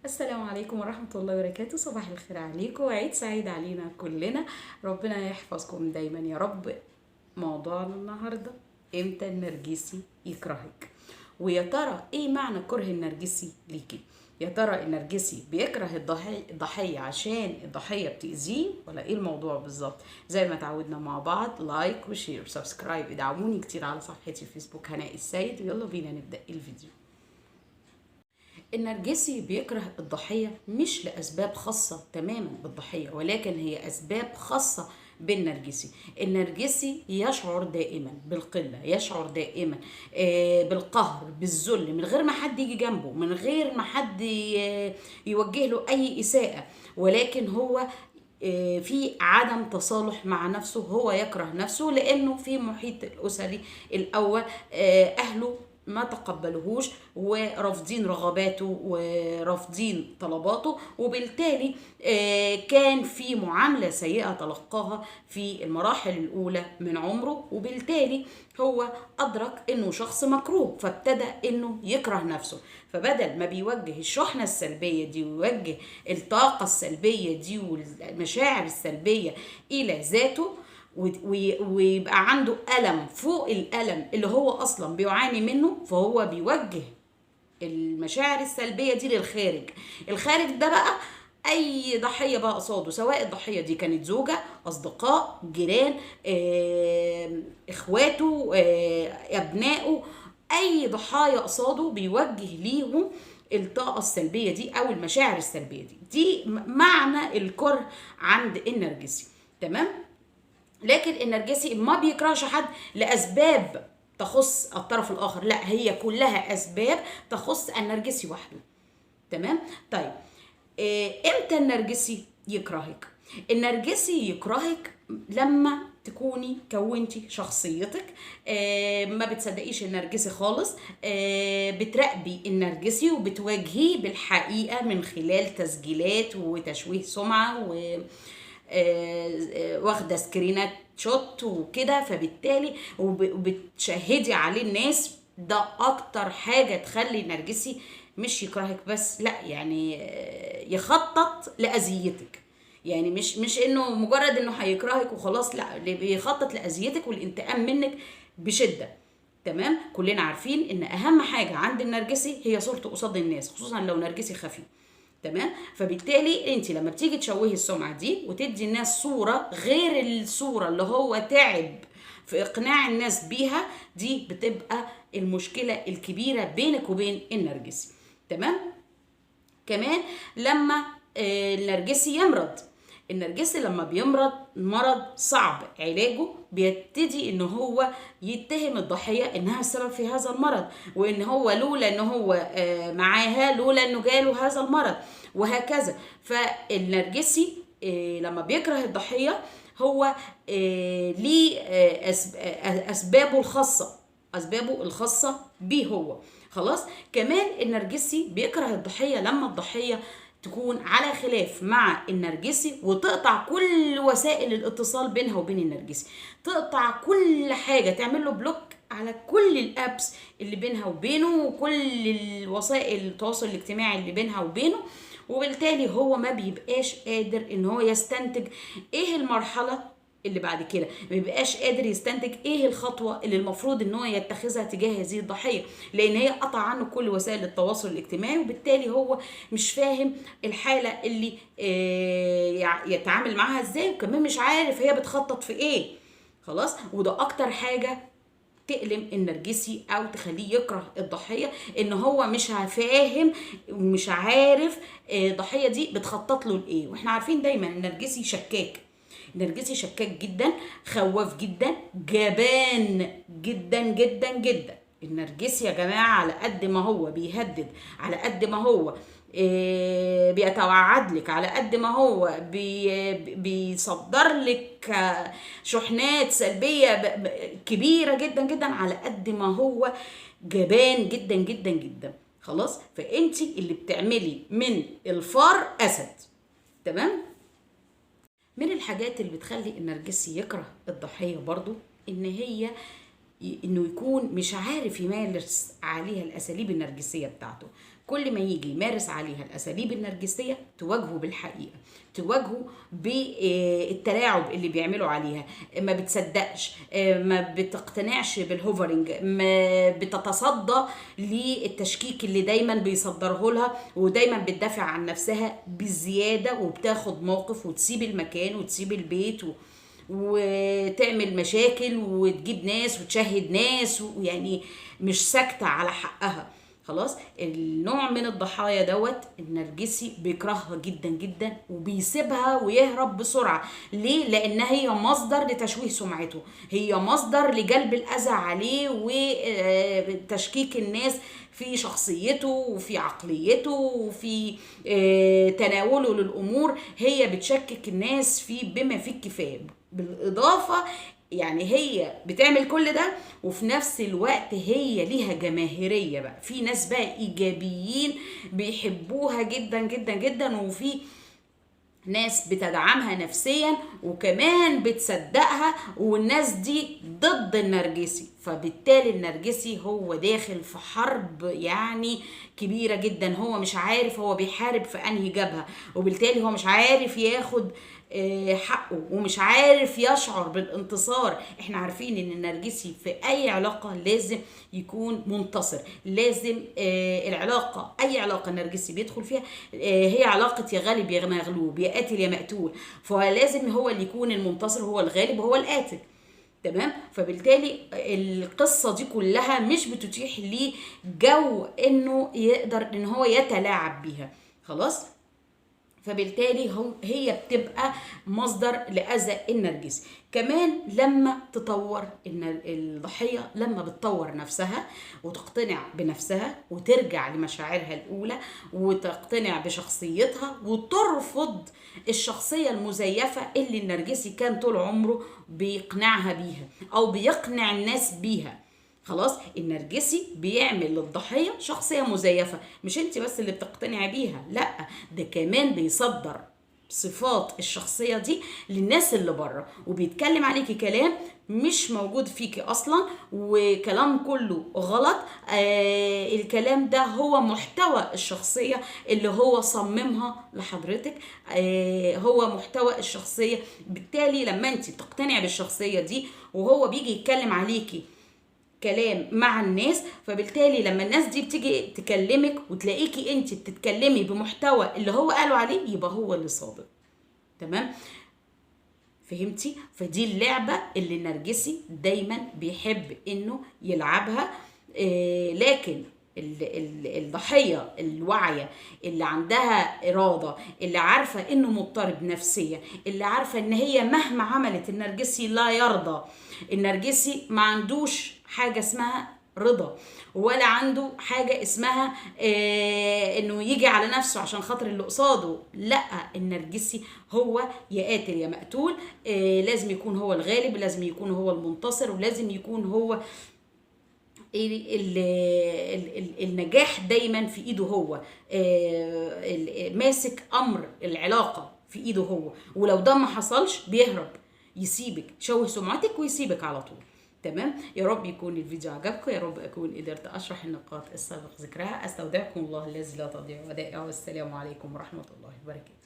السلام عليكم ورحمة الله وبركاته. صباح الخير عليكم وعيد سعيد علينا كلنا. ربنا يحفظكم دايما يا رب. موضوعنا النهاردة: امتى النرجسي يكرهك؟ ويا ترى ايه معنى كره النرجسي ليكي؟ يا ترى النرجسي بيكره الضحية عشان الضحية بتأذيه، ولا ايه الموضوع بالظبط؟ زي ما تعودنا مع بعض، لايك وشير وسبسكرايب، ادعموني كتير على صفحتي فيسبوك هناء السيد، ويلا بينا نبدأ الفيديو. النرجسي بيكره الضحية مش لأسباب خاصة تماما بالضحية، ولكن هي أسباب خاصة بالنرجسي. النرجسي يشعر دائما بالقلة، يشعر دائما بالقهر، بالذل، من غير ما حد يجي جنبه، من غير ما حد يوجه له أي إساءة. ولكن هو في عدم تصالح مع نفسه، هو يكره نفسه لأنه في محيط الأسري الأول أهله ما تقبلوهوش ورافضين رغباته ورافضين طلباته، وبالتالي كان في معاملة سيئة تلقاها في المراحل الأولى من عمره، وبالتالي هو أدرك إنه شخص مكروه، فابتدى إنه يكره نفسه. فبدل ما بيوجه الشحنة السلبية دي ويوجه الطاقة السلبية دي والمشاعر السلبية إلى ذاته، ويبقى عنده ألم فوق الألم اللي هو أصلا بيعاني منه، فهو بيوجه المشاعر السلبية دي للخارج. الخارج ده بقى أي ضحية بقى قصاده، سواء الضحية دي كانت زوجة، أصدقاء، جيران، إخواته، أبنائه، أي ضحايا قصاده بيوجه ليهم الطاقة السلبية دي أو المشاعر السلبية دي معنى الكره عند النرجسي. تمام. لكن النرجسي ما بيكرهش حد لأسباب تخص الطرف الآخر، لا، هي كلها أسباب تخص النرجسي وحده. تمام. طيب، امتى النرجسي يكرهك؟ النرجسي يكرهك لما تكوني كونتي شخصيتك، ما بتصدقيش النرجسي خالص، بتراقبي النرجسي وبتواجهيه بالحقيقة من خلال تسجيلات وتشويه سمعة واخده سكرينات شوت وكده، فبالتالي وبتشهدي عليه الناس. ده اكتر حاجه تخلي النرجسي مش يكرهك بس، لا يعني يخطط لاذيتك. يعني مش انه مجرد انه هيكرهك وخلاص، لا، اللي بيخطط لاذيتك والانتقام منك بشده. تمام. كلنا عارفين ان اهم حاجه عند النرجسي هي صورته قصاد الناس، خصوصا لو نرجسي خفي. تمام. فبالتالي انت لما بتيجي تشوهي السمعه دي وتدي الناس صوره غير الصوره اللي هو تعب في اقناع الناس بيها، دي بتبقى المشكله الكبيره بينك وبين النرجسي. تمام. كمان لما النرجسي يمرض، النرجسي لما بيمرض مرض صعب علاجه، بيبتدي ان هو يتهم الضحيه انها السبب في هذا المرض، وان هو لولا ان هو معاها، لولا انه جاله هذا المرض، وهكذا. فالنرجسي لما بيكره الضحيه، هو ليه اسبابه الخاصه، اسبابه الخاصه بيه هو. خلاص. كمان النرجسي بيكره الضحيه لما الضحيه تكون على خلاف مع النرجسي وتقطع كل وسائل الاتصال بينها وبين النرجسي، تقطع كل حاجه، تعمل له بلوك على كل الابس اللي بينها وبينه وكل الوسائل التواصل الاجتماعي اللي بينها وبينه. وبالتالي هو ما بيبقاش قادر ان هو يستنتج ايه المرحله اللي بعد كده، ما بيبقاش قادر يستنتج ايه الخطوه اللي المفروض ان هو يتخذها تجاه هذه الضحيه، لان هي قطع عنه كل وسائل التواصل الاجتماعي، وبالتالي هو مش فاهم الحاله اللي يتعامل معاها ازاي، وكمان مش عارف هي بتخطط في ايه. خلاص. وده اكتر حاجه تألم النرجسي او تخليه يكره الضحيه، ان هو مش فاهم ومش عارف الضحيه دي بتخطط له لايه. واحنا عارفين دايما النرجسي شكاك، النرجسي شكاك جدا، خواف جدا، جبان جدا جدا جدا. النرجسي يا جماعه على قد ما هو بيهدد، على قد ما هو بيتوعد لك، على قد ما هو بيصدر لك شحنات سلبية كبيرة جدا جدا، على قد ما هو جبان جدا جدا جدا. خلاص. فانت اللي بتعملي من الفار اسد. تمام. من الحاجات اللي بتخلي النرجسي يكره الضحية برضو انه يكون مش عارف يمارس عليها الاساليب النرجسية بتاعته. كل ما يجي يمارس عليها الاساليب النرجسيه تواجهه بالحقيقه، تواجهه بالتلاعب اللي بيعملوا عليها، ما بتصدقش، ما بتقتنعش بالهوفرنج، ما بتتصدى للتشكيك اللي دايما بيصدره لها، ودايما بتدافع عن نفسها بزياده وبتاخد موقف وتسيب المكان وتسيب البيت وتعمل مشاكل وتجيب ناس وتشهد ناس، ويعني مش ساكتة على حقها. خلاص النوع من الضحايا دوت النرجسي بيكرهها جدا جدا وبيسيبها ويهرب بسرعة. ليه؟ لأنها هي مصدر لتشويه سمعته، هي مصدر لجلب الأذى عليه وتشكيك الناس في شخصيته وفي عقليته وفي تناوله للأمور. هي بتشكك الناس في بما فيه الكفاية، بالإضافة يعني هي بتعمل كل ده وفي نفس الوقت هي ليها جماهيرية بقى، في ناس بقى إيجابيين بيحبوها جدا جدا جدا، وفي ناس بتدعمها نفسيا وكمان بتصدقها، والناس دي ضد النرجسي. فبالتالي النرجسي هو داخل في حرب يعني كبيرة جدا، هو مش عارف هو بيحارب في انهي جبهة، وبالتالي هو مش عارف ياخد حقه ومش عارف يشعر بالانتصار. احنا عارفين ان النرجسي في اي علاقة لازم يكون منتصر، لازم العلاقة، اي علاقة النرجسي بيدخل فيها هي علاقة يا غالب يا مغلوب، يا قاتل يا مقتول، فلازم هو اللي يكون المنتصر، هو الغالب وهو القاتل. تمام. فبالتالي القصة دي كلها مش بتتيح ليه جو انه يقدر ان هو يتلاعب بيها. خلاص. فبالتالي هي بتبقى مصدر لأذى النرجسي. كمان لما تطور ان الضحية لما بتطور نفسها وتقتنع بنفسها وترجع لمشاعرها الأولى وتقتنع بشخصيتها وترفض الشخصية المزيفة اللي النرجسي كان طول عمره بيقنعها بيها أو بيقنع الناس بيها. خلاص النرجسي بيعمل للضحية شخصية مزيفة، مش انت بس اللي بتقتنعي بيها، لا ده كمان بيصدر صفات الشخصية دي للناس اللي بره، وبيتكلم عليكي كلام مش موجود فيكي اصلا، وكلام كله غلط. الكلام ده هو محتوى الشخصية اللي هو صممها لحضرتك، هو محتوى الشخصية. بالتالي لما انت بتقتنعي بالشخصية دي وهو بيجي يتكلم عليكي كلام مع الناس، فبالتالي لما الناس دي بتيجي تكلمك وتلاقيكي انت بتتكلمي بمحتوى اللي هو قالوا عليه، يبقى هو اللي صادق. تمام. فهمتي؟ فدي اللعبة اللي النرجسي دايما بيحب انه يلعبها. لكن الضحية الواعية اللي عندها إرادة، اللي عارفة إنه مضطرب نفسيا، اللي عارفة إن هي مهما عملت النرجسي لا يرضى. النرجسي ما عندوش حاجة اسمها رضا، ولا عنده حاجة اسمها انه يجي على نفسه عشان خاطر اللي قصاده. لا، النرجسي هو يا قاتل يا مقتول. لازم يكون هو الغالب، لازم يكون هو المنتصر، ولازم يكون هو النجاح دايما في ايده هو، ماسك امر العلاقة في ايده هو، ولو ده ما حصلش بيهرب، يسيبك، تشوه سمعتك ويسيبك على طول. تمام. يا رب يكون الفيديو عجبكم، يا رب اكون قدرت اشرح النقاط السابق ذكرها. استودعكم الله الذي لا تضيع ودائعه، والسلام عليكم ورحمة الله وبركاته.